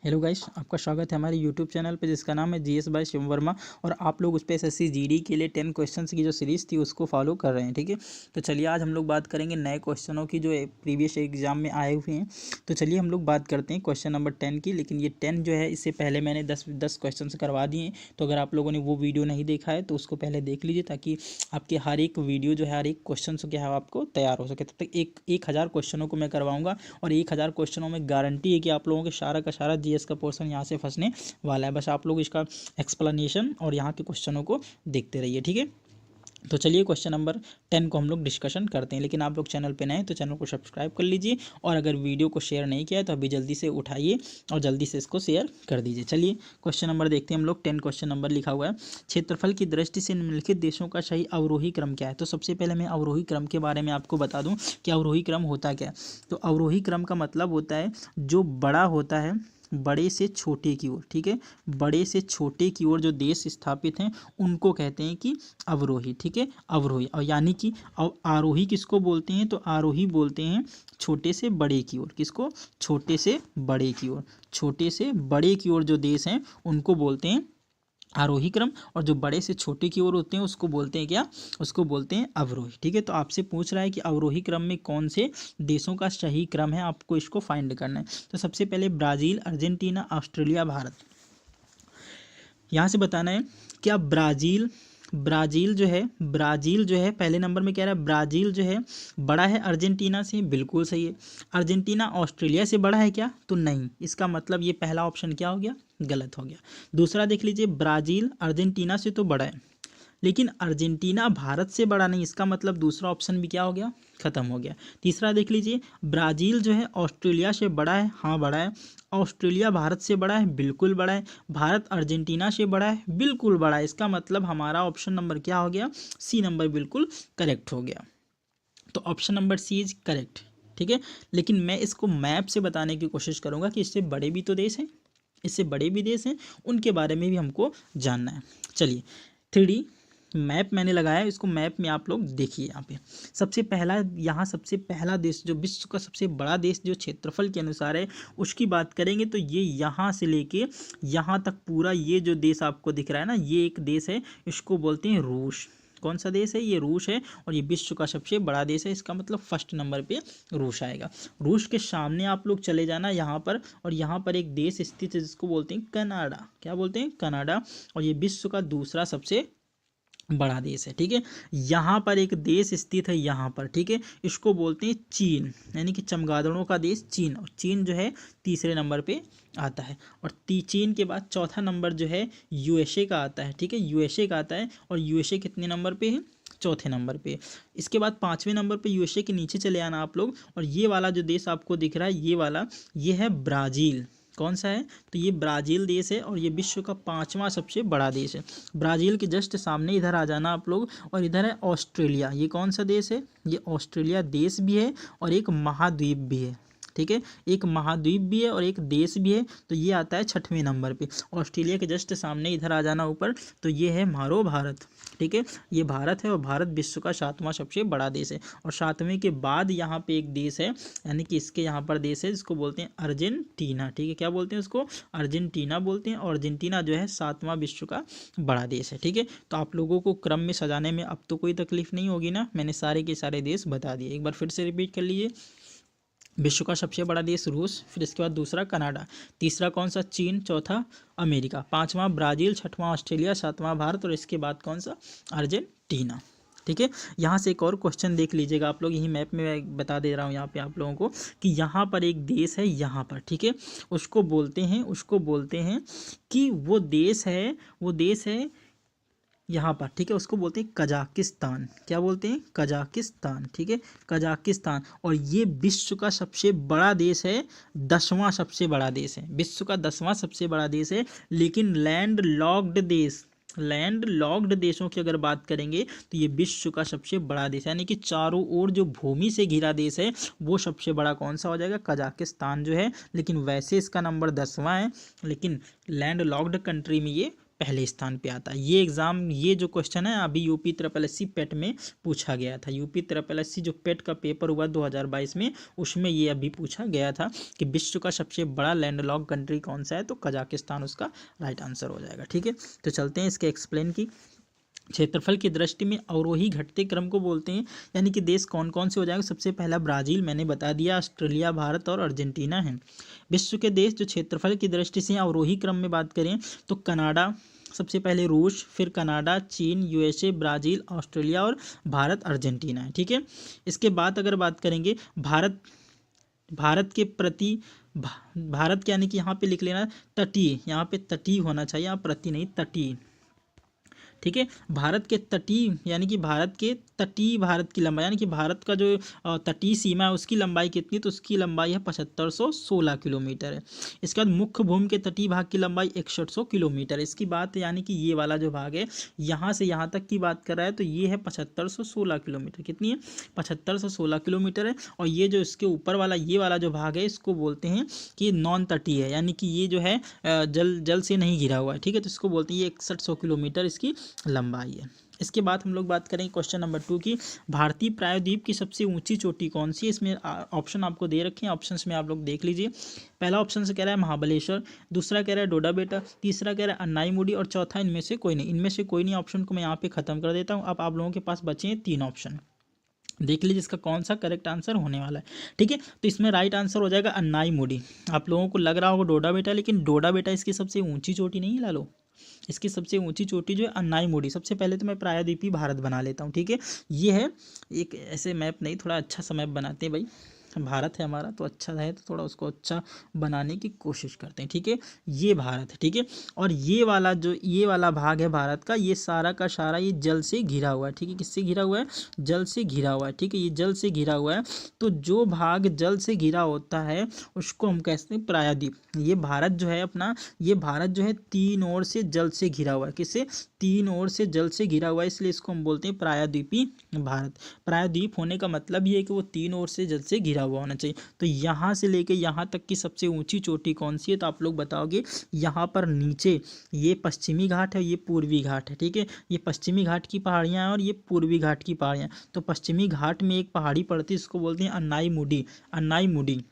Hello guys, आपका स्वागत है हमारे यूट्यूब चैनल पे जिसका नाम है जीएस बाय शिव वर्मा। और आप लोग उस पे एसएससी जीडी के लिए 10 क्वेश्चंस की जो सीरीज़ थी उसको फॉलो कर रहे हैं, ठीक है। तो चलिए आज हम लोग बात करेंगे नए क्वेश्चनों की जो प्रीवियस एग्जाम में आए हुए हैं। तो चलिए हम लोग बात करते हैं क्वेश्चन नंबर 10 की। लेकिन ये 10 जो है इससे पहले मैंने 10 क्वेश्चन करवा दिए हैं। तो अगर आप लोगों ने वो वीडियो नहीं देखा है तो उसको पहले देख लीजिए, ताकि आपके हर एक वीडियो जो है हर एक क्वेश्चन क्या है आपको तैयार हो सके। तब तक 1000 क्वेश्चनों को मैं करवाऊँगा और 1000 क्वेश्चनों में गारंटी है कि आप लोगों के सारा का सारा जीएस का पोर्शन यहाँ से फंसने वाला है। बस आप लोग इसका एक्सप्लेनेशन और यहाँ के क्वेश्चनों को देखते रहिए, ठीक है। तो चलिए क्वेश्चन नंबर 10 को हम लोग डिस्कशन करते हैं। लेकिन आप लोग चैनल पे नए हैं तो चैनल को सब्सक्राइब कर लीजिए, और अगर वीडियो को शेयर नहीं किया है तो अभी जल्दी से उठाइए और जल्दी से इसको शेयर कर दीजिए। चलिए क्वेश्चन नंबर देखते हैं हम लोग। 10 क्वेश्चन नंबर लिखा हुआ है, क्षेत्रफल की दृष्टि से निम्नलिखित देशों का सही अवरोही क्रम क्या है। तो सबसे पहले मैं अवरोही क्रम के बारे में आपको बता दूं कि अवरोही क्रम होता क्या है। तो अवरोही क्रम का मतलब होता है जो बड़ा होता है बड़े से छोटे की ओर, ठीक है। बड़े से छोटे की ओर जो देश स्थापित हैं उनको कहते हैं कि अवरोही, ठीक है, अवरोही। और यानी कि आरोही किसको बोलते हैं, तो आरोही बोलते हैं छोटे से बड़े की ओर। किसको? छोटे से बड़े की ओर। छोटे से बड़े की ओर जो देश हैं उनको बोलते हैं आरोही क्रम, और जो बड़े से छोटे की ओर होते हैं उसको बोलते हैं क्या? उसको बोलते हैं अवरोही, ठीक है। तो आपसे पूछ रहा है कि अवरोही क्रम में कौन से देशों का सही क्रम है, आपको इसको फाइंड करना है। तो सबसे पहले ब्राज़ील, अर्जेंटीना, ऑस्ट्रेलिया, भारत। यहाँ से बताना है क्या ब्राज़ील जो है पहले नंबर में कह रहा है ब्राज़ील जो है बड़ा है अर्जेंटीना से, बिल्कुल सही है। अर्जेंटीना ऑस्ट्रेलिया से बड़ा है क्या? तो नहीं। इसका मतलब ये पहला ऑप्शन क्या हो गया? गलत हो गया। दूसरा देख लीजिए, ब्राज़ील अर्जेंटीना से तो बड़ा है, लेकिन अर्जेंटीना भारत से बड़ा नहीं। इसका मतलब दूसरा ऑप्शन भी क्या हो गया? खत्म हो गया। तीसरा देख लीजिए, ब्राज़ील जो है ऑस्ट्रेलिया से बड़ा है, हाँ बड़ा है। ऑस्ट्रेलिया भारत से बड़ा है, बिल्कुल बड़ा है। भारत अर्जेंटीना से बड़ा है, बिल्कुल बड़ा है। इसका मतलब हमारा ऑप्शन नंबर क्या हो गया? सी नंबर बिल्कुल करेक्ट हो गया। तो option number C is correct, ठीक है। लेकिन मैं इसको मैप से बताने की कोशिश करूंगा कि इससे बड़े भी तो देश हैं, इससे बड़े भी देश हैं, उनके बारे में भी हमको जानना है। चलिए 3D मैप मैंने लगाया है, इसको मैप में आप लोग देखिए। यहाँ पे सबसे पहला देश जो विश्व का सबसे बड़ा देश जो क्षेत्रफल के अनुसार है उसकी बात करेंगे तो ये यहाँ से लेके यहाँ तक पूरा ये जो देश आपको दिख रहा है ना, ये एक देश है, इसको बोलते हैं रूस। कौन सा देश है? ये रूस है, और ये विश्व का सबसे बड़ा देश है। इसका मतलब फर्स्ट नंबर पे रूस आएगा। रूस के सामने आप लोग चले जाना यहाँ पर, और यहाँ पर एक देश स्थित है जिसको बोलते हैं कनाडा। क्या बोलते हैं? कनाडा। और ये विश्व का दूसरा सबसे बड़ा देश है, ठीक है। यहाँ पर एक देश स्थित है यहाँ पर, ठीक है, इसको बोलते हैं चीन, यानी कि चमगादड़ों का देश चीन। और चीन जो है तीसरे नंबर पे आता है। और चीन के बाद चौथा नंबर जो है यूएसए का आता है, ठीक है, यूएसए का आता है। और यूएसए कितने नंबर पे है? चौथे नंबर पे। इसके बाद पाँचवें नंबर पे यूएसए के नीचे चले आना आप लोग, और ये वाला जो देश आपको दिख रहा है ये वाला, ये है ब्राज़ील। कौन सा है? तो ये ब्राज़ील देश है, और ये विश्व का 5वां सबसे बड़ा देश है। ब्राज़ील के जस्ट सामने इधर आ जाना आप लोग, और इधर है ऑस्ट्रेलिया। ये कौन सा देश है? ये ऑस्ट्रेलिया देश भी है और एक महाद्वीप भी है, ठीक है। एक महाद्वीप भी है और एक देश भी है। तो ये आता है 6वें नंबर पे। ऑस्ट्रेलिया के जस्ट सामने इधर आ जाना ऊपर, तो ये है हमारो भारत, ठीक है। ये भारत है, और भारत विश्व का 7वां सबसे बड़ा देश है। और 7वें के बाद यहाँ पे एक देश है, यानी कि इसके यहाँ पर देश है जिसको बोलते हैं अर्जेंटीना, ठीक है। क्या बोलते हैं उसको? अर्जेंटीना बोलते हैं। और अर्जेंटीना जो है 7वां विश्व का बड़ा देश है, ठीक है। तो आप लोगों को क्रम में सजाने में अब तो कोई तकलीफ नहीं होगी ना, मैंने सारे के सारे देश बता दिए। एक बार फिर से रिपीट कर लीजिए। विश्व का सबसे बड़ा देश रूस, फिर इसके बाद दूसरा कनाडा, तीसरा कौन सा? चीन, चौथा अमेरिका, 5वां ब्राज़ील, 6वां ऑस्ट्रेलिया, 7वां भारत, और इसके बाद कौन सा? अर्जेंटीना, ठीक है। यहाँ से एक और क्वेश्चन देख लीजिएगा आप लोग, यही मैप में मैं बता दे रहा हूँ यहाँ पे आप लोगों को कि यहाँ पर एक देश है यहाँ पर, ठीक है। उसको बोलते हैं कि वो देश है यहाँ पर, ठीक है। उसको बोलते हैं कजाकिस्तान। क्या बोलते हैं? कजाकिस्तान, ठीक है, कजाकिस्तान। और ये विश्व का सबसे बड़ा देश है, 10वां सबसे बड़ा देश है, विश्व का 10वां सबसे बड़ा देश है। लेकिन लैंड लॉक्ड देशों की अगर बात करेंगे तो ये विश्व का सबसे बड़ा देश है, यानी कि चारों ओर जो भूमि से घिरा देश है वो सबसे बड़ा कौन सा हो जाएगा? कजाकिस्तान जो है। लेकिन वैसे इसका नंबर 10वां है, लेकिन लैंड लॉक्ड कंट्री में ये पहले स्थान पे आता है। ये एग्ज़ाम, ये जो क्वेश्चन है अभी यूपी SSSC पेट में पूछा गया था। यूपी SSSC जो पेट का पेपर हुआ 2022 में, उसमें ये अभी पूछा गया था कि विश्व का सबसे बड़ा लैंडलॉक कंट्री कौन सा है, तो कजाकिस्तान उसका राइट आंसर हो जाएगा। ठीक है, तो चलते हैं इसके एक्सप्लेन की। क्षेत्रफल की दृष्टि में अवरोही घटते क्रम को बोलते हैं, यानी कि देश कौन कौन से हो जाएगा। सबसे पहला ब्राज़ील मैंने बता दिया, ऑस्ट्रेलिया, भारत और अर्जेंटीना है। विश्व के देश जो क्षेत्रफल की दृष्टि से अवरोही क्रम में बात करें तो कनाडा सबसे पहले, रूस, फिर कनाडा, चीन, USA, ब्राज़ील, ऑस्ट्रेलिया और भारत, अर्जेंटीना है। ठीक है, इसके बाद अगर बात करेंगे भारत के प्रति, भारत के यानी कि यहाँ पे लिख लेना तटीय, यहाँ पे तटीय होना चाहिए, यहाँ प्रति नहीं, तटीय। ठीक है, भारत के तटीय यानी कि भारत के तटीय, भारत की लंबाई यानी कि भारत का जो तटीय सीमा है उसकी लंबाई कितनी, तो उसकी लंबाई है 7516 किलोमीटर है। इसके बाद मुख्य भूमि के तटीय भाग की लंबाई 6100 किलोमीटर। इसकी बात यानी कि ये वाला जो भाग है यहाँ से यहाँ तक की बात कर रहा है, तो ये है 7516 किलोमीटर। कितनी है, 7516 किलोमीटर है। और ये जो इसके ऊपर वाला ये वाला जो भाग है इसको बोलते हैं कि नॉन तटीय है, यानी कि ये जो है जल से नहीं घिरा हुआ है। ठीक है, तो इसको बोलते हैं, ये 6100 किलोमीटर इसकी लंबाई है। इसके बाद हम लोग बात करेंगे क्वेश्चन नंबर 2 की, भारतीय प्रायद्वीप की सबसे ऊंची चोटी कौन सी है। इसमें ऑप्शन आपको दे रखे हैं, ऑप्शंस में आप लोग देख लीजिए। पहला ऑप्शन से कह रहा है महाबलेश्वर, दूसरा कह रहा है डोडा बेटा, तीसरा कह रहा है अन्नाईमुडी और चौथा इनमें से कोई नहीं। इनमें से कोई नहीं ऑप्शन को मैं यहाँ पे खत्म कर देता हूँ। अब आप लोगों के पास बचे हैं 3 ऑप्शन, देख लीजिए इसका कौन सा करेक्ट आंसर होने वाला है। ठीक है, तो इसमें राइट आंसर हो जाएगा अन्नाईमुडी। आप लोगों को लग रहा होगा डोडा बेटा, लेकिन डोडा बेटा इसकी सबसे ऊंची चोटी नहीं है लालो, इसकी सबसे ऊंची चोटी जो है अन्नाईमुडी। सबसे पहले तो मैं प्रायद्वीपीय भारत बना लेता हूँ। ठीक है, ये है एक ऐसे मैप नहीं, थोड़ा अच्छा सा मैप बनाते हैं भाई, भारत है हमारा तो अच्छा है, तो थोड़ा उसको अच्छा बनाने की कोशिश करते हैं। ठीक है, ये भारत है। ठीक है, और ये वाला भाग है भारत का, ये सारा का सारा ये जल से घिरा हुआ है। ठीक है, किससे घिरा हुआ है, जल से घिरा हुआ है। ठीक है, ये जल से घिरा हुआ है, तो जो भाग जल से घिरा होता है उसको हम कहते हैं प्रायद्वीप। ये भारत जो है अपना, ये भारत जो है 3 ओर से जल से घिरा हुआ है। किससे, 3 ओर से जल से घिरा हुआ है, इसलिए इसको हम बोलते हैं प्रायद्वीपीय भारत। प्रायद्वीप होने का मतलब ये है कि वो 3 ओर से जल से घिरा हुआ होना चाहिए। तो यहाँ से लेके यहाँ तक की सबसे ऊंची चोटी कौन सी है, तो आप लोग बताओगे। यहाँ पर नीचे ये पश्चिमी घाट है, ये पूर्वी घाट है। ठीक है, ये पश्चिमी घाट की पहाड़ियाँ हैं और ये पूर्वी घाट की पहाड़ियाँ। तो पश्चिमी घाट में एक पहाड़ी पड़ती है, इसको बोलते हैं अन्नाईमुडी। अन्नाईमुडी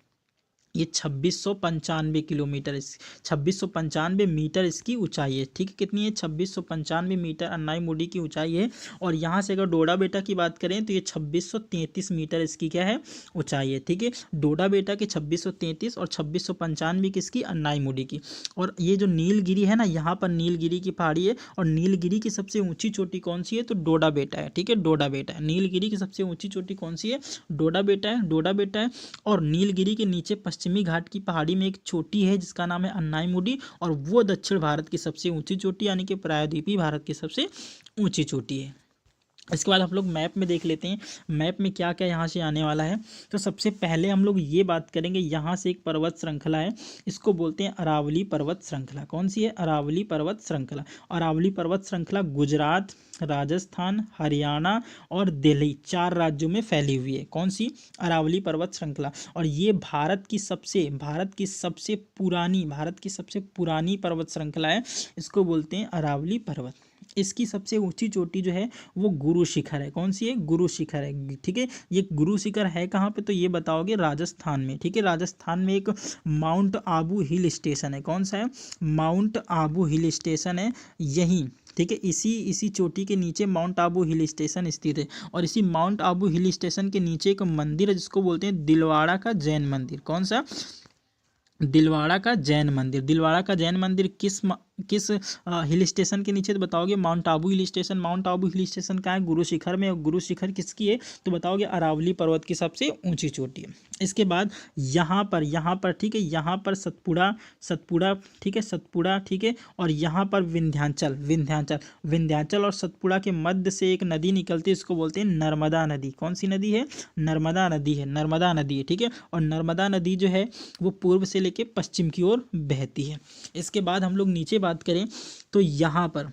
ये 2695 किलोमीटर, 2695 मीटर इसकी ऊंचाई है। ठीक है, कितनी है, 2695 मीटर अन्नाईमुडी की ऊंचाई है। और यहाँ से अगर डोडा बेटा की बात करें तो ये 2633 मीटर इसकी क्या है, ऊंचाई है। ठीक है, डोडा बेटा की 2633 और 2695 किसकी, अन्नाईमुडी की। और ये जो नीलगिरी है ना, यहाँ पर नीलगिरी की पहाड़ी है, और नीलगिरी की सबसे ऊंची चोटी कौन सी है, तो डोडा बेटा है। ठीक है, डोडा बेटा है। नीलगिरी की सबसे ऊंची चोटी कौन सी है, डोडा बेटा है, डोडा बेटा है। और नीलगिरी के नीचे पश्चिमी घाट की पहाड़ी में एक चोटी है जिसका नाम है अन्नाईमुडी, और वो दक्षिण भारत की सबसे ऊंची चोटी यानी कि प्रायद्वीपीय भारत की सबसे ऊंची चोटी है। इसके बाद हम लोग मैप में देख लेते हैं, मैप में क्या क्या यहाँ से आने वाला है। तो सबसे पहले हम लोग ये बात करेंगे, यहाँ से एक पर्वत श्रृंखला है, इसको बोलते हैं अरावली पर्वत श्रृंखला। कौन सी है, अरावली पर्वत श्रृंखला। अरावली पर्वत श्रृंखला गुजरात, राजस्थान, हरियाणा और दिल्ली 4 राज्यों में फैली हुई है। कौन सी, अरावली पर्वत श्रृंखला। और ये भारत की सबसे पुरानी पर्वत श्रृंखला है, इसको बोलते हैं अरावली पर्वत। इसकी सबसे ऊंची चोटी जो है वो गुरु शिखर है। कौन सी है, गुरु शिखर है। ठीक है, ये गुरु शिखर है कहाँ पे, तो ये बताओगे राजस्थान में। ठीक है, राजस्थान में एक माउंट आबू हिल स्टेशन है। कौन सा है, माउंट आबू हिल स्टेशन है यहीं। ठीक है, इसी चोटी के नीचे माउंट आबू हिल स्टेशन स्थित है। और इसी माउंट आबू हिल स्टेशन के नीचे एक मंदिर है जिसको बोलते हैं दिलवाड़ा का जैन मंदिर। कौन सा, दिलवाड़ा का जैन मंदिर। दिलवाड़ा का जैन मंदिर किस हिल स्टेशन के नीचे, तो बताओगे mount Abu hill station. Mount Abu hill station कहाँ है, गुरु शिखर में। और गुरु शिखर किसकी है, तो बताओगे अरावली पर्वत की सबसे ऊंची चोटी है। इसके बाद यहाँ पर ठीक है, यहाँ पर सतपुड़ा ठीक है, सतपुड़ा ठीक है। और यहाँ पर विंध्याचल और सतपुड़ा के मध्य से एक नदी निकलती है, इसको बोलते हैं नर्मदा नदी। कौन सी नदी है, नर्मदा नदी है। ठीक है, और नर्मदा नदी जो है वो पूर्व से लेके पश्चिम की ओर बहती है। इसके बाद हम लोग नीचे बात करें तो यहाँ पर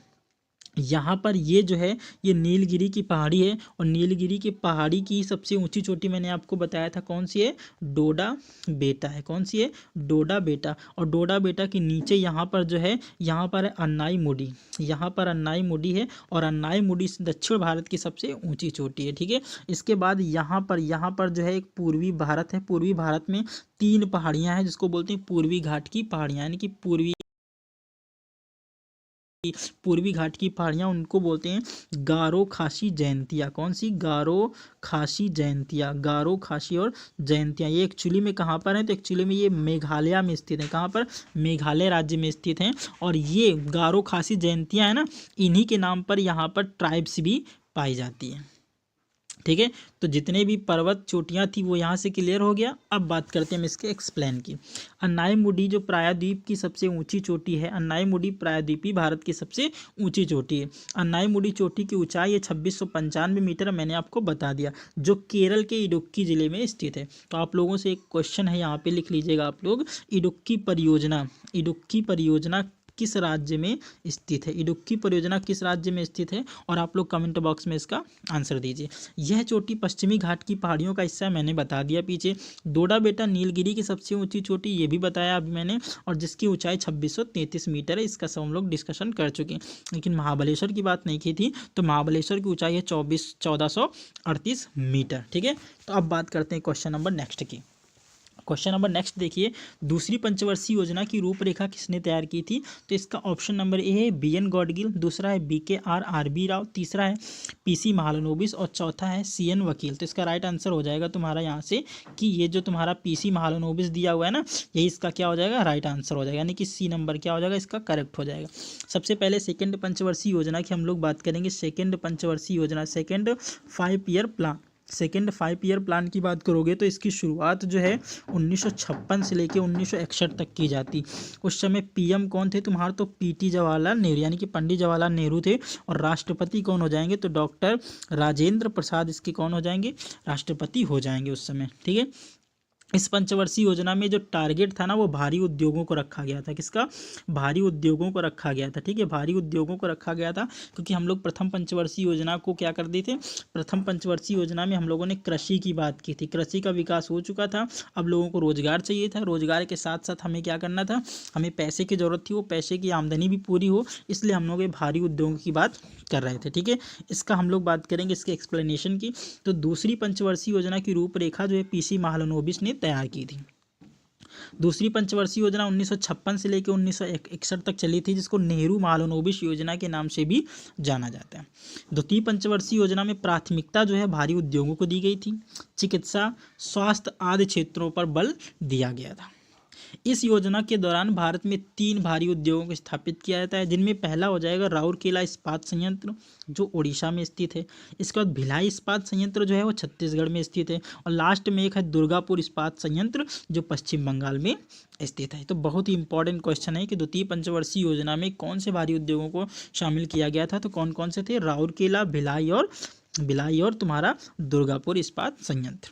यहाँ पर ये जो है ये नीलगिरी की पहाड़ी है, और नीलगिरी की पहाड़ी की सबसे ऊंची चोटी मैंने आपको बताया था कौन सी है, डोडा बेटा है। कौन सी है, डोडा बेटा। और डोडा बेटा के नीचे यहाँ पर जो है, यहाँ पर है अन्नाई मुडी, यहाँ पर अन्नाई मुडी है, और अन्नाई मुडी दक्षिण भारत की सबसे ऊंची चोटी है। ठीक है, इसके बाद यहाँ पर जो है एक पूर्वी भारत है। पूर्वी भारत में 3 पहाड़ियाँ हैं जिसको बोलते हैं पूर्वी घाट की पहाड़ियाँ, यानी कि पूर्वी घाट की पहाड़ियाँ, उनको बोलते हैं गारो खासी जयंतिया। कौन सी, गारो खासी जयंतिया। गारो खासी और जयंतिया ये एक्चुअली में कहाँ पर है, तो एक्चुअली में ये मेघालय में स्थित है। कहाँ पर, मेघालय राज्य में स्थित हैं। और ये गारो खासी जयंतिया है ना, इन्हीं के नाम पर यहाँ पर ट्राइब्स भी पाई जाती है। ठीक है, तो जितने भी पर्वत चोटियाँ थी वो यहाँ से क्लियर हो गया। अब बात करते हैं हम इसके एक्सप्लेन की। अन्नाई मुडी जो प्रायद्वीप की सबसे ऊंची चोटी है, अन्नाई मुडी प्रायद्वीपी भारत की सबसे ऊंची चोटी है। अन्नाई मुडी चोटी की ऊंचाई है 2695 मीटर, मैंने आपको बता दिया, जो केरल के इडुक्की जिले में स्थित है। तो आप लोगों से एक क्वेश्चन है, यहाँ पे लिख लीजिएगा आप लोग, इडुक्की परियोजना किस राज्य में स्थित है। इडुक्की परियोजना किस राज्य में स्थित है, और आप लोग कमेंट बॉक्स में इसका आंसर दीजिए। यह चोटी पश्चिमी घाट की पहाड़ियों का हिस्सा है, मैंने बता दिया पीछे। डोडा बेटा नीलगिरी की सबसे ऊंची चोटी, ये भी बताया अभी मैंने, और जिसकी ऊंचाई 2633 मीटर है, इसका सब हम लोग डिस्कशन कर चुके हैं। लेकिन महाबलेश्वर की बात नहीं की थी, तो महाबलेश्वर की ऊंचाई है 1438 मीटर। ठीक है, तो अब बात करते हैं क्वेश्चन नंबर नेक्स्ट की। क्वेश्चन नंबर नेक्स्ट देखिए, दूसरी पंचवर्षीय योजना की रूपरेखा किसने तैयार की थी। तो इसका ऑप्शन नंबर ए है BN गॉडगिल, दूसरा है BKR राव, तीसरा है PC महालनोबिस, और चौथा है CN वकील। तो इसका राइट आंसर हो जाएगा तुम्हारा यहाँ से कि ये जो तुम्हारा PC महालनोबिस दिया हुआ है ना, यही इसका क्या हो जाएगा, राइट आंसर हो जाएगा, यानी कि C नंबर क्या हो जाएगा, इसका करेक्ट हो जाएगा। सबसे पहले सेकेंड पंचवर्षीय योजना की हम लोग बात करेंगे। सेकेंड पंचवर्षीय योजना, second 5 year plan, second 5 year plan की बात करोगे तो इसकी शुरुआत जो है 1956 से लेके 1961 तक की जाती। उस समय PM कौन थे तुम्हारे, तो PT जवाहरलाल नेहरू, यानी कि पंडित जवाहरलाल नेहरू थे। और राष्ट्रपति कौन हो जाएंगे, तो डॉक्टर राजेंद्र प्रसाद इसके कौन हो जाएंगे, राष्ट्रपति हो जाएंगे उस समय। ठीक है, इस पंचवर्षीय योजना में जो टारगेट था ना, वो भारी उद्योगों को रखा गया था। किसका, भारी उद्योगों को रखा गया था। ठीक है, भारी उद्योगों को रखा गया था, क्योंकि हम लोग प्रथम पंचवर्षीय योजना को क्या कर दिए थे, प्रथम पंचवर्षीय योजना में हम लोगों ने कृषि की बात की थी। कृषि का विकास हो चुका था, अब लोगों को रोजगार चाहिए था, रोजगार के साथ साथ हमें क्या करना था, हमें पैसे की जरूरत थी, वो पैसे की आमदनी भी पूरी हो, इसलिए हम लोग ये भारी उद्योगों की बात कर रहे थे। ठीक है, इसका हम लोग बात करेंगे इसके एक्सप्लेनेशन की। तो दूसरी पंचवर्षीय योजना की रूपरेखा जो है PC महालनोबिस ने तैयार की थी। दूसरी पंचवर्षीय योजना 1956 से लेकर 1961 तक चली थी, जिसको नेहरू महालनोबिस योजना के नाम से भी जाना जाता है। द्वितीय पंचवर्षीय योजना में प्राथमिकता जो है भारी उद्योगों को दी गई थी, चिकित्सा, स्वास्थ्य आदि क्षेत्रों पर बल दिया गया था। इस योजना के दौरान भारत में 3 भारी उद्योगों को स्थापित किया जाता है, जिनमें पहला हो जाएगा राउरकेला इस्पात संयंत्र, जो उड़ीसा में स्थित है। इसके बाद भिलाई इस्पात संयंत्र जो है वो छत्तीसगढ़ में स्थित है, और लास्ट में एक है दुर्गापुर इस्पात संयंत्र, जो पश्चिम बंगाल में स्थित है। तो बहुत ही इंपॉर्टेंट क्वेश्चन है कि द्वितीय पंचवर्षीय योजना में कौन से भारी उद्योगों को शामिल किया गया था, तो कौन कौन से थे, राउरकेला, भिलाई और तुम्हारा दुर्गापुर इस्पात संयंत्र।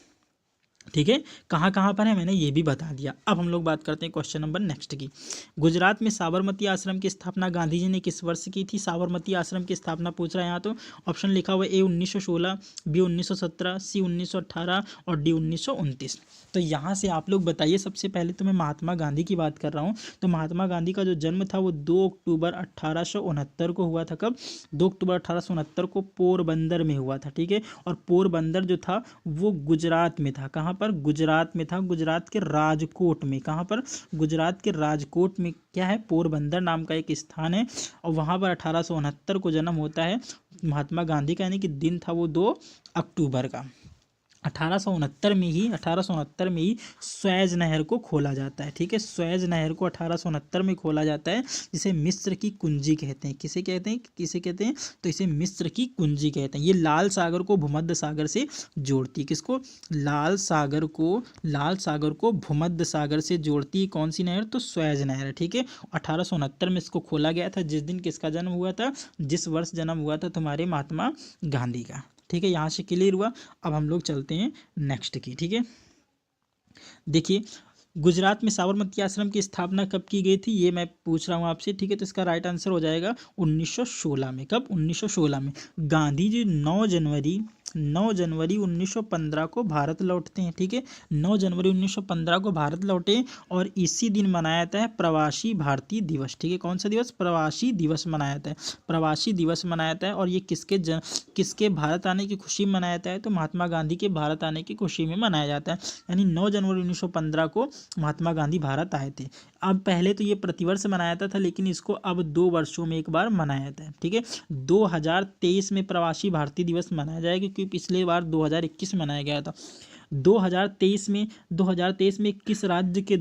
ठीक है, कहाँ कहाँ पर है मैंने ये भी बता दिया। अब हम लोग बात करते हैं क्वेश्चन नंबर नेक्स्ट की। गुजरात में साबरमती आश्रम की स्थापना गांधी जी ने किस वर्ष की थी। साबरमती आश्रम की स्थापना पूछ रहा है यहाँ, तो ऑप्शन लिखा हुआ है A 1916, B 1917, C 1918 और D 1929। तो यहाँ से आप लोग बताइए, सबसे पहले तो मैं महात्मा गांधी की बात कर रहा हूँ। तो महात्मा गांधी का जो जन्म था वो 2 अक्टूबर 1869 को हुआ था। कब, 2 अक्टूबर 1869 को पोरबंदर में हुआ था। ठीक है, और पोरबंदर जो था वो गुजरात में था। कहाँ पर, गुजरात में था, गुजरात के राजकोट में। कहाँ पर, गुजरात के राजकोट में क्या है, पोरबंदर नाम का एक स्थान है, और वहाँ पर 1869 को जन्म होता है महात्मा गांधी का, यानी कि दिन था वो 2 अक्टूबर का। 1869 में ही स्वेज नहर को खोला जाता है। ठीक है, स्वेज नहर को 1869 में खोला जाता है, जिसे मिस्र की कुंजी कहते हैं। किसे कहते हैं, तो इसे मिस्र की कुंजी कहते हैं। ये लाल सागर को भूमध्य सागर से जोड़ती है। किसको, लाल सागर को भूमध्य सागर से जोड़ती है कौन सी नहर, तो स्वेज नहर। ठीक है, 1869 में इसको खोला गया था, जिस दिन किसका जन्म हुआ था, जिस वर्ष जन्म हुआ था तुम्हारे महात्मा गांधी का। ठीक है, यहाँ से क्लियर हुआ। अब हम लोग चलते हैं नेक्स्ट की। ठीक है, देखिए गुजरात में साबरमती आश्रम की स्थापना कब की गई थी, ये मैं पूछ रहा हूँ आपसे, ठीक है। तो इसका राइट आंसर हो जाएगा 1916 में। कब? 1916 में। गांधी जी 9 जनवरी 1915 को भारत लौटते हैं, ठीक है। 9 जनवरी 1915 को भारत लौटे और इसी दिन मनाया जाता है प्रवासी भारतीय दिवस, ठीक है। कौन सा दिवस? प्रवासी दिवस मनाया जाता है। प्रवासी दिवस मनाया जाता है और ये किसके भारत आने की खुशी में मनाया जाता है? तो महात्मा गांधी के भारत आने की खुशी में मनाया जाता है। यानी 9 जनवरी 1915 को महात्मा गांधी भारत आए थे। अब पहले तो ये प्रतिवर्ष मनाया जाता था, लेकिन इसको अब 2 वर्षों में एक बार मनाया जाता है, ठीक है। 2023 में प्रवासी भारतीय दिवस मनाया जाएगा, क्योंकि पिछले बार 2021 में मनाया गया था। 2023 में किस राज्य के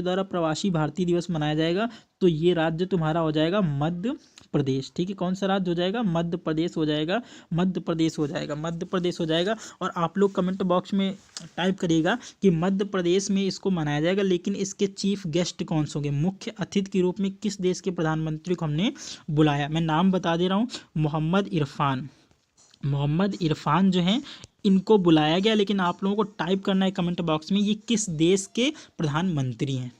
द्वारा प्रवासी भारतीय दिवस मनाया जाएगा? तो ये राज्य तुम्हारा हो जाएगा मध्य प्रदेश, ठीक है। कौन सा राज्य हो जाएगा? मध्य प्रदेश हो जाएगा, मध्य प्रदेश हो जाएगा, मध्य प्रदेश हो जाएगा। और आप लोग कमेंट बॉक्स में टाइप करिएगा कि मध्य प्रदेश में इसको मनाया जाएगा, लेकिन इसके चीफ गेस्ट कौन से होंगे? मुख्य अतिथि के रूप में किस देश के प्रधानमंत्री को हमने बुलाया? मैं नाम बता दे रहा हूँ, मोहम्मद इरफान जो हैं इनको बुलाया गया। लेकिन आप लोगों को टाइप करना है कमेंट बॉक्स में ये किस देश के प्रधानमंत्री हैं,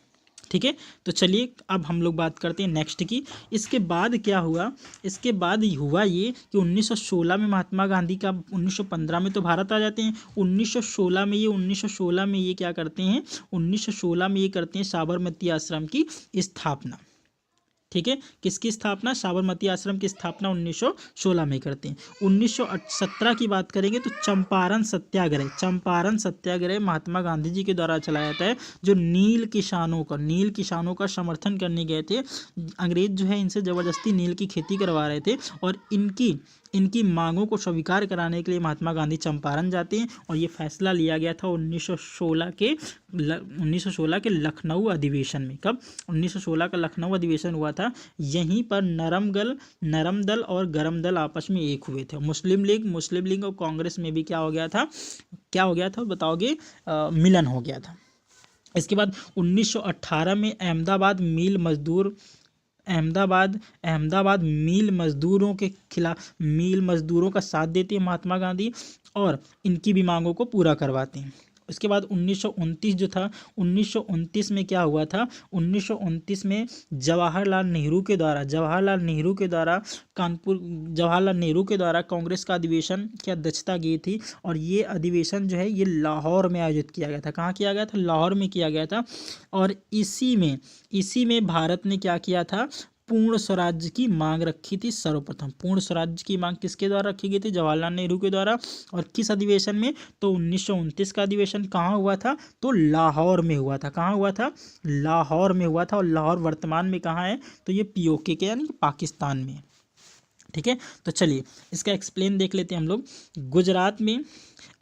ठीक है। तो चलिए अब हम लोग बात करते हैं नेक्स्ट की। इसके बाद क्या हुआ? इसके बाद हुआ ये कि 1916 में महात्मा गांधी का 1915 में तो भारत आ जाते हैं। 1916 में ये क्या करते हैं? 1916 में ये करते हैं साबरमती आश्रम की स्थापना, ठीक है। किसकी स्थापना? साबरमती आश्रम की स्थापना 1916 में करते हैं। 1917 की बात करेंगे तो चंपारण सत्याग्रह महात्मा गांधी जी के द्वारा चलाया जाता है, जो नील किसानों का समर्थन करने गए थे। अंग्रेज जो है इनसे ज़बरदस्ती नील की खेती करवा रहे थे और इनकी मांगों को स्वीकार कराने के लिए महात्मा गांधी चंपारण जाते हैं। और ये फैसला लिया गया था 1916 के लखनऊ अधिवेशन में। कब? 1916 का लखनऊ अधिवेशन हुआ था। यहीं पर नरम दल और गरम दल आपस में एक हुए थे। मुस्लिम लीग और कांग्रेस में भी क्या हो गया था बताओगे? मिलन हो गया था। इसके बाद 1918 में अहमदाबाद मिल मजदूरों का साथ देते हैं महात्मा गांधी और इनकी भी मांगों को पूरा करवाते हैं। उसके बाद 1929 जो था, 1929 में क्या हुआ था? 1929 में जवाहरलाल नेहरू के द्वारा कांग्रेस का अधिवेशन की अध्यक्षता की थी। और ये अधिवेशन जो है ये लाहौर में आयोजित किया गया था। कहाँ किया गया था? लाहौर में किया गया था। और इसी में भारत ने क्या किया था? पूर्ण स्वराज्य की मांग रखी थी। सर्वप्रथम पूर्ण स्वराज्य की मांग किसके द्वारा रखी गई थी? जवाहरलाल नेहरू के द्वारा। और किस अधिवेशन में? तो 1929 का अधिवेशन कहाँ हुआ था? तो लाहौर में हुआ था। कहाँ हुआ था? लाहौर में हुआ था। और लाहौर वर्तमान में कहाँ है? तो ये POK के यानी पाकिस्तान में, ठीक है। तो चलिए इसका एक्सप्लेन देख लेते हैं हम लोग। गुजरात में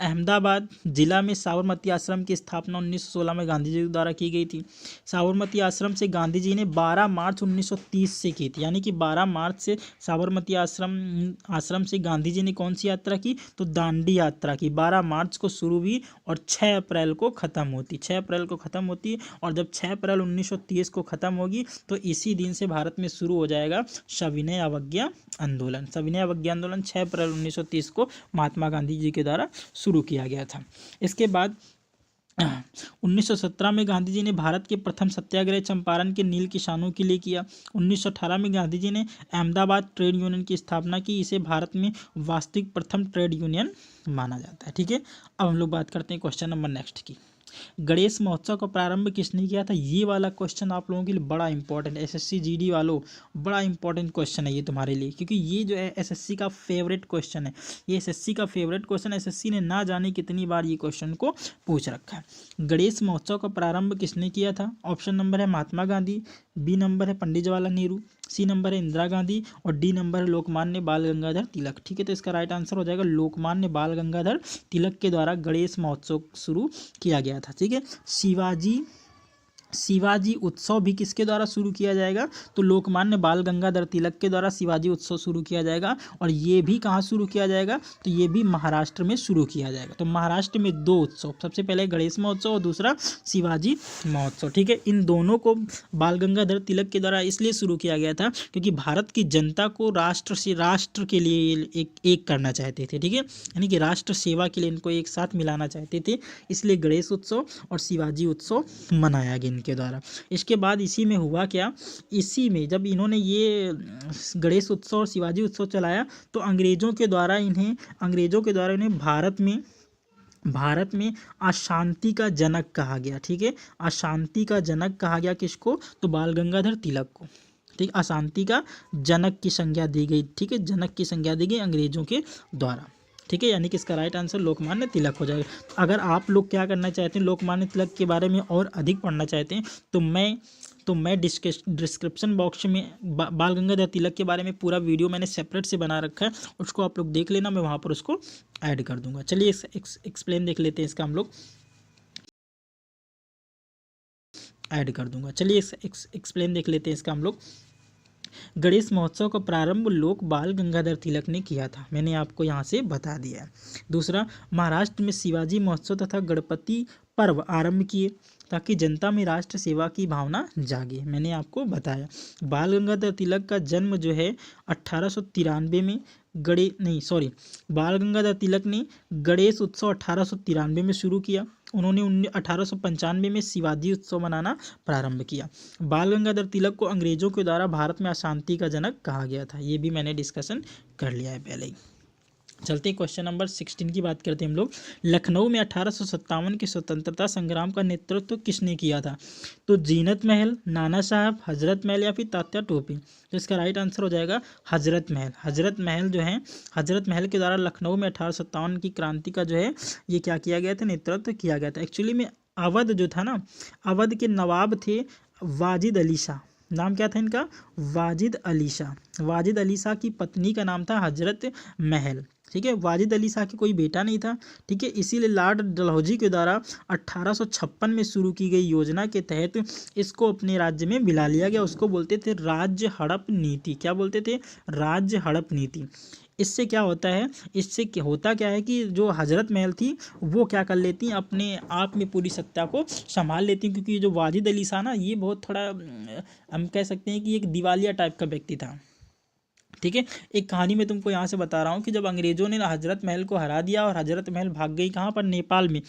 अहमदाबाद जिला में साबरमती आश्रम की स्थापना 1916 में गांधी जी द्वारा की गई थी। साबरमती आश्रम से गांधी जी ने 12 मार्च 1930 से की थी। यानी कि 12 मार्च से साबरमती आश्रम से गांधी जी ने कौन सी यात्रा की? तो दांडी यात्रा की। 12 मार्च को शुरू हुई और 6 अप्रैल को ख़त्म होती। और जब 6 अप्रैल 1930 को ख़त्म होगी तो इसी दिन से भारत में शुरू हो जाएगा सविनय अवज्ञा आंदोलन। 6 अप्रैल 1930 को महात्मा गांधी जी के द्वारा शुरू किया गया था। इसके बाद 1917 में गांधी जी ने भारत के प्रथम सत्याग्रह चंपारण के नील किसानों के लिए किया। 1918 में गांधी जी ने अहमदाबाद ट्रेड यूनियन की स्थापना की। इसे भारत में वास्तविक प्रथम ट्रेड यूनियन माना जाता है, ठीक है। अब हम लोग बात करते हैं क्वेश्चन नंबर नेक्स्ट की। गणेश महोत्सव का प्रारंभ किसने किया था? ये वाला क्वेश्चन आप लोगों के लिए बड़ा इंपॉर्टेंट, SSC GD वालों बड़ा इंपॉर्टेंट क्वेश्चन है ये तुम्हारे लिए, क्योंकि ये जो है SSC का फेवरेट क्वेश्चन है। ये SSC का फेवरेट क्वेश्चन, SSC ने ना जाने कितनी बार ये क्वेश्चन को पूछ रखा है। गणेश महोत्सव का प्रारंभ किसने किया था? ऑप्शन नंबर है महात्मा गांधी, B नंबर है पंडित जवाहरलाल नेहरू, C नंबर है इंदिरा गांधी और D नंबर है लोकमान्य बाल गंगाधर तिलक, ठीक है। तो इसका राइट आंसर हो जाएगा लोकमान्य बाल गंगाधर तिलक के द्वारा गणेश महोत्सव शुरू किया गया था, ठीक है। शिवाजी उत्सव भी किसके द्वारा शुरू किया जाएगा, तो लोकमान्य बाल गंगाधर तिलक के द्वारा शिवाजी उत्सव शुरू किया जाएगा। और ये भी कहाँ शुरू किया जाएगा, तो ये भी महाराष्ट्र में शुरू किया जाएगा। तो महाराष्ट्र में दो उत्सव, सबसे पहले गणेश महोत्सव और दूसरा शिवाजी महोत्सव, ठीक है। इन दोनों को बाल गंगाधर तिलक के द्वारा इसलिए शुरू किया गया था क्योंकि भारत की जनता को राष्ट्र के लिए एक करना चाहते थे, ठीक है, यानी कि राष्ट्र सेवा के लिए इनको एक साथ मिलाना चाहते थे, इसलिए गणेश उत्सव और शिवाजी उत्सव मनाया गया इनके द्वारा। इसके बाद इसी में हुआ क्या, इसी में जब इन्होंने ये गणेश उत्सव और शिवाजी उत्सव चलाया तो अंग्रेजों के द्वारा इन्हें भारत में अशांति का जनक कहा गया, ठीक है। अशांति का जनक कहा गया किसको, तो बाल गंगाधर तिलक को, ठीक। अशांति का जनक की संज्ञा दी गई, ठीक है, जनक की संज्ञा दी गई अंग्रेजों के द्वारा, ठीक है। यानी कि इसका राइट आंसर लोकमान्य तिलक हो जाएगा। अगर आप लोग क्या करना चाहते हैं, लोकमान्य तिलक के बारे में और अधिक पढ़ना चाहते हैं तो मैं डिस्क्रिप्शन बॉक्स में बाल गंगाधर तिलक के बारे में पूरा वीडियो मैंने सेपरेट से बना रखा है, उसको आप लोग देख लेना, मैं वहाँ पर उसको ऐड कर दूंगा। चलिए एक्सप्लेन देख लेते हैं इसका, हम लोग ऐड कर दूंगा। चलिए एक्सप्लेन देख लेते हैं इसका हम लोग। गणेश महोत्सव का प्रारंभ लोक बाल गंगाधर तिलक ने किया था, मैंने आपको यहाँ से बता दिया है। दूसरा, महाराष्ट्र में शिवाजी महोत्सव तथा गणपति पर्व आरंभ किए ताकि जनता में राष्ट्र सेवा की भावना जागे, मैंने आपको बताया। बाल गंगाधर तिलक का जन्म जो है 1893 में बाल गंगाधर तिलक ने गणेश उत्सव 1893 में शुरू किया। उन्होंने 1895 में शिवाजी उत्सव मनाना प्रारंभ किया। बाल गंगाधर तिलक को अंग्रेजों के द्वारा भारत में अशांति का जनक कहा गया था, ये भी मैंने डिस्कशन कर लिया है पहले ही। चलते क्वेश्चन नंबर 16 की बात करते हैं हम लोग। लखनऊ में 1857 के स्वतंत्रता संग्राम का नेतृत्व किसने किया था, तो जीनत महल, नाना साहब, हजरत महल या फिर तात्या टोपे। तो इसका राइट आंसर हो जाएगा हजरत महल। हजरत महल के द्वारा लखनऊ में 1857 की क्रांति का जो है ये क्या किया गया था, नेतृत्व किया गया था। एक्चुअली में अवध जो था ना, अवध के नवाब थे वाजिद अली शाह, नाम क्या था इनका, वाजिद अली शाह। वाजिद अली शाह की पत्नी का नाम था हजरत महल, ठीक है। वाजिद अली शाह के कोई बेटा नहीं था, ठीक है, इसीलिए लॉर्ड डलहौजी के द्वारा 1856 में शुरू की गई योजना के तहत इसको अपने राज्य में मिला लिया गया। उसको बोलते थे राज्य हड़प नीति। क्या बोलते थे, राज्य हड़प नीति। इससे क्या होता है, होता क्या है कि जो हजरत महल थी वो क्या कर लेती हैं, अपने आप में पूरी सत्ता को संभाल लेती हैं, क्योंकि जो वाजिद अली शाह ना, ये बहुत थोड़ा हम कह सकते हैं कि एक दिवालिया टाइप का व्यक्ति था, ठीक है। एक कहानी में तुमको यहाँ से बता रहा हूँ कि जब अंग्रेजों ने हजरत महल को हरा दिया और हजरत महल भाग गई कहाँ पर, नेपाल में,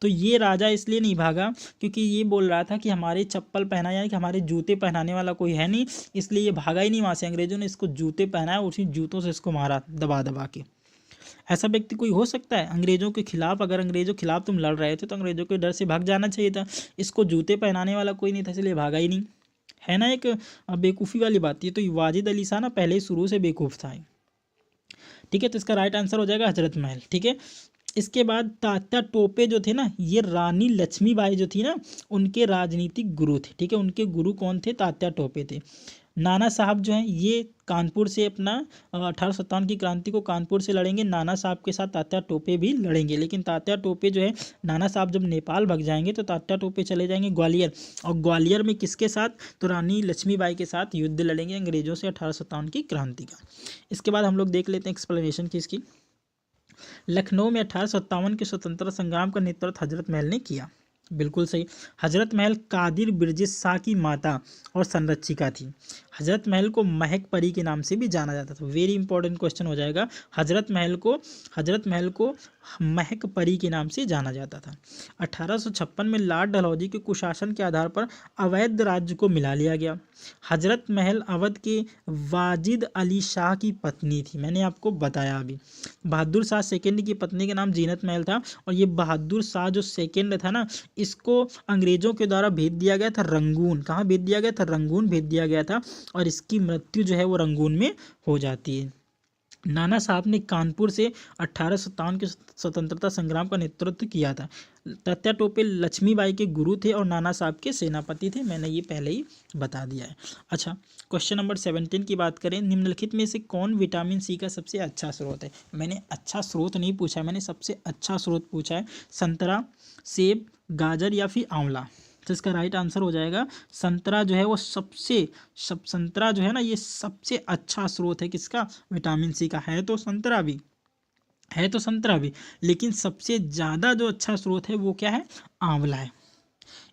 तो ये राजा इसलिए नहीं भागा क्योंकि ये बोल रहा था कि हमारे चप्पल पहना, यानी कि हमारे जूते पहनाने वाला कोई है नहीं, इसलिए ये भागा ही नहीं वहाँ से। अंग्रेजों ने इसको जूते पहनाया, उसी जूतों से इसको मारा दबा दबा के। ऐसा व्यक्ति कोई हो सकता है अंग्रेजों के खिलाफ, अगर अंग्रेजों के खिलाफ तुम लड़ रहे थे तो अंग्रेजों के डर से भाग जाना चाहिए था। इसको जूते पहनाने वाला कोई नहीं था, इसलिए भागा ही नहीं, है ना। एक बेवकूफ़ी वाली बात है। तो वाजिद अली शाह ना पहले ही शुरू से बेवकूफ़ था, ठीक है। तो इसका राइट आंसर हो जाएगा हजरत महल, ठीक है। इसके बाद तात्या टोपे जो थे ना, ये रानी लक्ष्मीबाई जो थी ना, उनके राजनीतिक गुरु थे, ठीक है। उनके गुरु कौन थे, तात्या टोपे थे। नाना साहब जो हैं ये कानपुर से अपना 1857 की क्रांति को कानपुर से लड़ेंगे। नाना साहब के साथ तात्या टोपे भी लड़ेंगे, लेकिन तात्या टोपे जो है, नाना साहब जब नेपाल भाग जाएंगे तो तात्या टोपे चले जाएंगे ग्वालियर, और ग्वालियर में किसके साथ, तो रानी लक्ष्मीबाई के साथ युद्ध लड़ेंगे अंग्रेजों से 1857 की क्रांति का। इसके बाद हम लोग देख लेते हैं एक्सप्लेनेशन की इसकी। लखनऊ में 1857 के स्वतंत्रता संग्राम का नेतृत्व हजरत महल ने किया, बिल्कुल सही। हजरत महल कादिर बिरजिस शाह की माता और संरक्षिका थी। हजरत महल को महक परी के नाम से भी जाना जाता था। वेरी इंपॉर्टेंट क्वेश्चन हो जाएगा। हजरत महल को महक परी के नाम से जाना जाता था। 1856 में लॉर्ड डलहौजी के कुशासन के आधार पर अवैध राज्य को मिला लिया गया। हजरत महल अवध के वाजिद अली शाह की पत्नी थी, मैंने आपको बताया अभी। बहादुर शाह सेकेंड की पत्नी का नाम जीनत महल था, और ये बहादुर शाह जो सेकेंड था ना, इसको अंग्रेजों के द्वारा भेज दिया गया था रंगून। कहाँ भेज दिया गया था, रंगून भेज दिया गया था, और इसकी मृत्यु जो है वो रंगून में हो जाती है। नाना साहब ने कानपुर से 1857 के स्वतंत्रता संग्राम का नेतृत्व किया था। तात्या टोपे लक्ष्मीबाई के गुरु थे और नाना साहब के सेनापति थे, मैंने ये पहले ही बता दिया है। अच्छा, क्वेश्चन नंबर 17 की बात करें। निम्नलिखित में से कौन विटामिन सी का सबसे अच्छा स्रोत है। मैंने अच्छा स्रोत नहीं पूछा है, मैंने सबसे अच्छा स्रोत पूछा है। संतरा, सेब, गाजर या फिर आंवला, तो इसका राइट आंसर हो जाएगा संतरा जो है वो संतरा जो है ना ये सबसे अच्छा स्रोत है किसका, विटामिन सी का। है तो संतरा भी, लेकिन सबसे ज़्यादा जो अच्छा स्रोत है वो क्या है, आंवला है।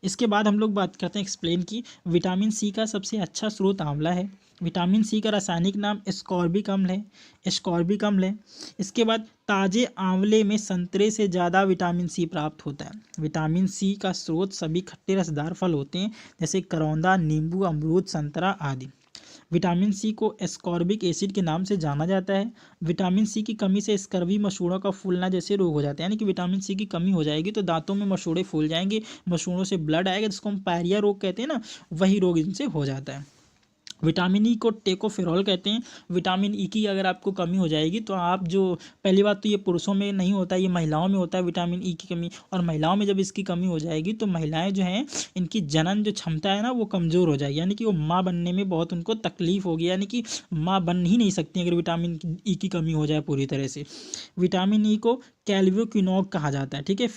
इसके बाद हम लोग बात करते हैं एक्सप्लेन की। विटामिन सी का सबसे अच्छा स्रोत आंवला है। विटामिन सी का रासायनिक नाम एस्कॉर्बिक अम्ल है। इसके बाद ताजे आंवले में संतरे से ज़्यादा विटामिन सी प्राप्त होता है। विटामिन सी का स्रोत सभी खट्टे रसदार फल होते हैं, जैसे करौंदा, नींबू, अमरूद, संतरा आदि। विटामिन सी को एस्कॉर्बिक एसिड के नाम से जाना जाता है। विटामिन सी की कमी से स्कर्वी, मसूड़ों का फूलना जैसे रोग हो जाते हैं, यानी कि विटामिन सी की कमी हो जाएगी तो दांतों में मसूड़े फूल जाएंगे, मसूड़ों से ब्लड आएगा, जिसको हम पायरिया रोग कहते हैं ना, वही रोग इनसे हो जाता है। विटामिन ई को टेकोफेरॉल कहते हैं। विटामिन ई की अगर आपको कमी हो जाएगी तो आप जो, पहली बात तो ये पुरुषों में नहीं होता, ये महिलाओं में होता है विटामिन ई की कमी, और महिलाओं में जब इसकी कमी हो जाएगी तो महिलाएं जो हैं इनकी जनन जो क्षमता है ना वो कमज़ोर हो जाएगी, यानी कि वो माँ बनने में बहुत उनको तकलीफ होगी, यानी कि माँ बन ही नहीं सकती अगर विटामिन ई की कमी हो जाए पूरी तरह से। विटामिन ई को कैल्वियोक्विनोन कहा जाता है, ठीक है,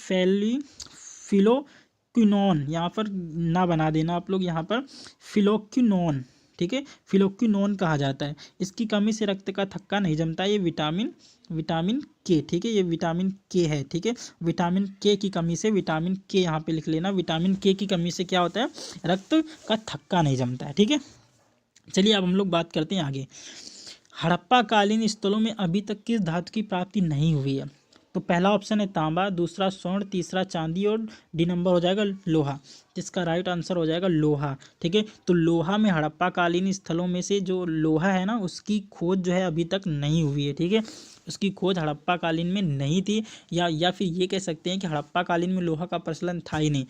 फिलोक्विनोन यहाँ पर ना बना देना आप लोग, यहाँ पर फिलोक्विनोन, ठीक है, फिलोक्विनोन कहा जाता है। इसकी कमी से रक्त का थक्का नहीं जमता, ये विटामिन के, ठीक है, ये विटामिन के है, ठीक है, विटामिन के की कमी से, विटामिन के यहाँ पे लिख लेना, विटामिन के की कमी से क्या होता है, रक्त का थक्का नहीं जमता है, ठीक है। चलिए अब हम लोग बात करते हैं आगे। हड़प्पा कालीन स्थलों में अभी तक किस धातु की प्राप्ति नहीं हुई है? तो पहला ऑप्शन है तांबा, दूसरा स्वर्ण, तीसरा चांदी और डी नंबर हो जाएगा लोहा। जिसका राइट आंसर हो जाएगा लोहा, ठीक है। तो लोहा में हड़प्पा कालीन स्थलों में से जो लोहा है ना उसकी खोज जो है अभी तक नहीं हुई है, ठीक है, उसकी खोज हड़प्पा कालीन में नहीं थी, या फिर ये कह सकते हैं कि हड़प्पा कालीन में लोहा का प्रचलन था ही नहीं।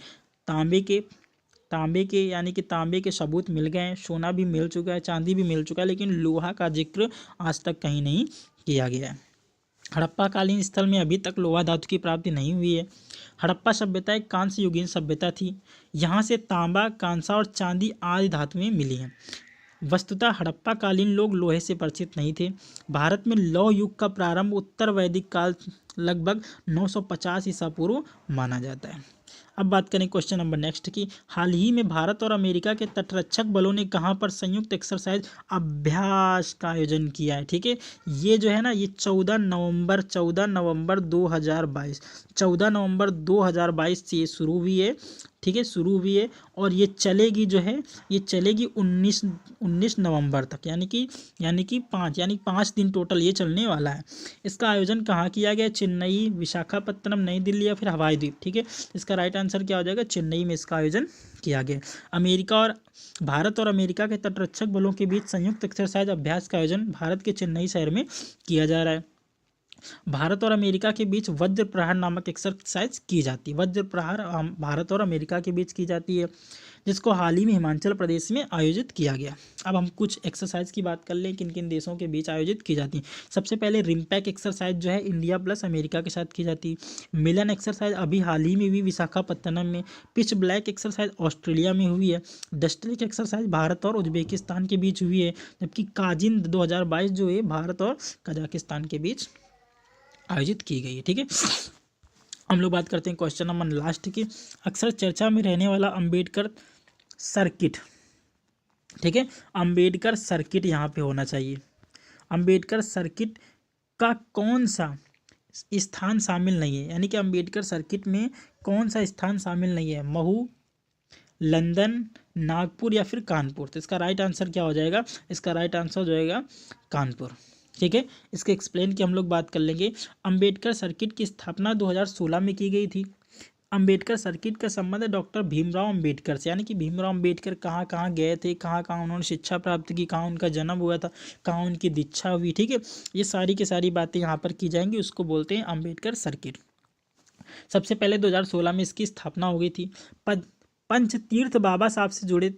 तांबे के यानी कि तांबे के सबूत मिल गए हैं, सोना भी मिल चुका है, चांदी भी मिल चुका है, लेकिन लोहा का जिक्र आज तक कहीं नहीं किया गया है। हड़प्पा कालीन स्थल में अभी तक लोहा धातु की प्राप्ति नहीं हुई है। हड़प्पा सभ्यता एक कांस्य युगीन सभ्यता थी। यहाँ से तांबा, कांसा और चांदी आदि धातुएं मिली हैं। वस्तुतः हड़प्पा कालीन लोग लोहे से परिचित नहीं थे। भारत में लौह युग का प्रारंभ उत्तर वैदिक काल लगभग 950 ईसा पूर्व माना जाता है। अब बात करें क्वेश्चन नंबर नेक्स्ट की। हाल ही में भारत और अमेरिका के तटरक्षक बलों ने कहाँ पर संयुक्त एक्सरसाइज अभ्यास का आयोजन किया है, ठीक है। ये जो है ना ये 14 नवंबर 2022 से ये शुरू हुई है, ठीक है, शुरू हुई है, और ये चलेगी जो है ये चलेगी 19 नवंबर तक, यानी कि 5 दिन टोटल ये चलने वाला है। इसका आयोजन कहाँ किया गया? चेन्नई, विशाखापत्तनम, नई दिल्ली या फिर हवाई द्वीप, ठीक है। इसका राइट आंसर क्या हो जाएगा? चेन्नई में इसका आयोजन किया गया। भारत और अमेरिका के तटरक्षक बलों के बीच संयुक्त एक्सरसाइज अभ्यास का आयोजन भारत के चेन्नई शहर में किया जा रहा है। भारत और अमेरिका के बीच वज्र प्रहार नामक एक्सरसाइज की जाती है। वज्र प्रहार भारत और अमेरिका के बीच की जाती है, जिसको हाल ही में हिमाचल प्रदेश में आयोजित किया गया। अब हम कुछ एक्सरसाइज की बात कर लें किन किन देशों के बीच आयोजित की जाती है। सबसे पहले रिम्पैक एक्सरसाइज जो है इंडिया प्लस अमेरिका के साथ की जाती है। मिलन एक्सरसाइज अभी हाल ही में हुई विशाखापत्तनम में। पिच ब्लैक एक्सरसाइज ऑस्ट्रेलिया में हुई है। डस्टलिक एक्सरसाइज भारत और उज्बेकिस्तान के बीच हुई है, जबकि काजिन 2022 जो है भारत और कजाकिस्तान के बीच आयोजित की गई है, ठीक है। हम लोग बात करते हैं क्वेश्चन नंबर लास्ट की। अक्सर चर्चा में रहने वाला अंबेडकर सर्किट, ठीक है, अंबेडकर सर्किट यहाँ पे होना चाहिए। अंबेडकर सर्किट का कौन सा स्थान शामिल नहीं है, यानी कि अंबेडकर सर्किट में कौन सा स्थान शामिल नहीं है? महू, लंदन, नागपुर या फिर कानपुर। तो इसका राइट आंसर क्या हो जाएगा? इसका राइट आंसर हो जाएगा कानपुर, ठीक है। इसके एक्सप्लेन की हम लोग बात कर लेंगे। अंबेडकर सर्किट की स्थापना 2016 में की गई थी। अंबेडकर सर्किट का संबंध है डॉक्टर भीमराव अंबेडकर से, यानी कि भीमराव अंबेडकर कहाँ कहाँ गए थे, कहाँ कहाँ उन्होंने शिक्षा प्राप्त की, कहाँ उनका जन्म हुआ था, कहाँ उनकी दीक्षा हुई, ठीक है। ये सारी की सारी बातें यहाँ पर की जाएंगी, उसको बोलते हैं अंबेडकर सर्किट। सबसे पहले 2016 में इसकी स्थापना हो गई थी। पंचतीर्थ बाबा साहब से जुड़े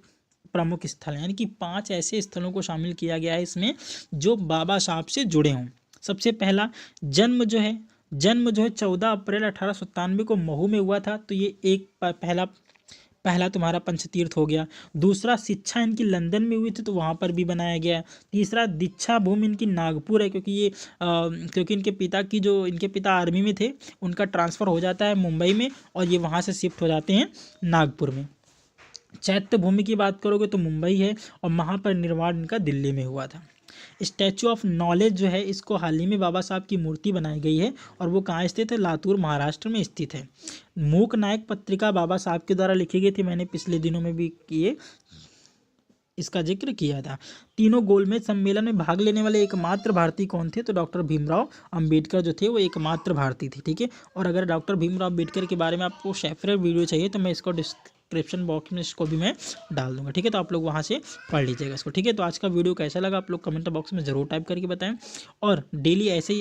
प्रमुख स्थल, यानी कि 5 ऐसे स्थलों को शामिल किया गया है इसमें जो बाबा साहब से जुड़े हों। सबसे पहला जन्म जो है 14 अप्रैल 1897 को महू में हुआ था, तो ये एक पहला तुम्हारा पंचतीर्थ हो गया। दूसरा शिक्षा इनकी लंदन में हुई थी, तो वहाँ पर भी बनाया गया है। तीसरा दीक्षा भूमि इनकी नागपुर है, क्योंकि इनके पिता आर्मी में थे, उनका ट्रांसफ़र हो जाता है मुंबई में और ये वहाँ से शिफ्ट हो जाते हैं नागपुर में। चैत्य भूमि की बात करोगे तो मुंबई है, और महापरिनिर्वाण इनका दिल्ली में हुआ था। स्टैचू ऑफ नॉलेज जो है, इसको हाल ही में बाबा साहब की मूर्ति बनाई गई है, और वो कहाँ स्थित है? लातूर महाराष्ट्र में स्थित है। मूक नायक पत्रिका बाबा साहब के द्वारा लिखी गई थी, मैंने पिछले दिनों में भी किए इसका जिक्र किया था। तीनों गोलमेज सम्मेलन में भाग लेने वाले एकमात्र भारतीय कौन थे? तो डॉक्टर भीमराव अंबेडकर जो थे वो एकमात्र भारतीय थे, ठीक है। और अगर डॉक्टर भीमराव अंबेडकर के बारे में आपको सेपरेट वीडियो चाहिए तो मैं इसको डिस्क्रिप्शन बॉक्स में इसको भी मैं डाल दूंगा, ठीक है। तो आप लोग वहाँ से पढ़ लीजिएगा इसको, ठीक है। तो आज का वीडियो कैसा लगा आप लोग कमेंट बॉक्स में ज़रूर टाइप करके बताएं, और डेली ऐसे ही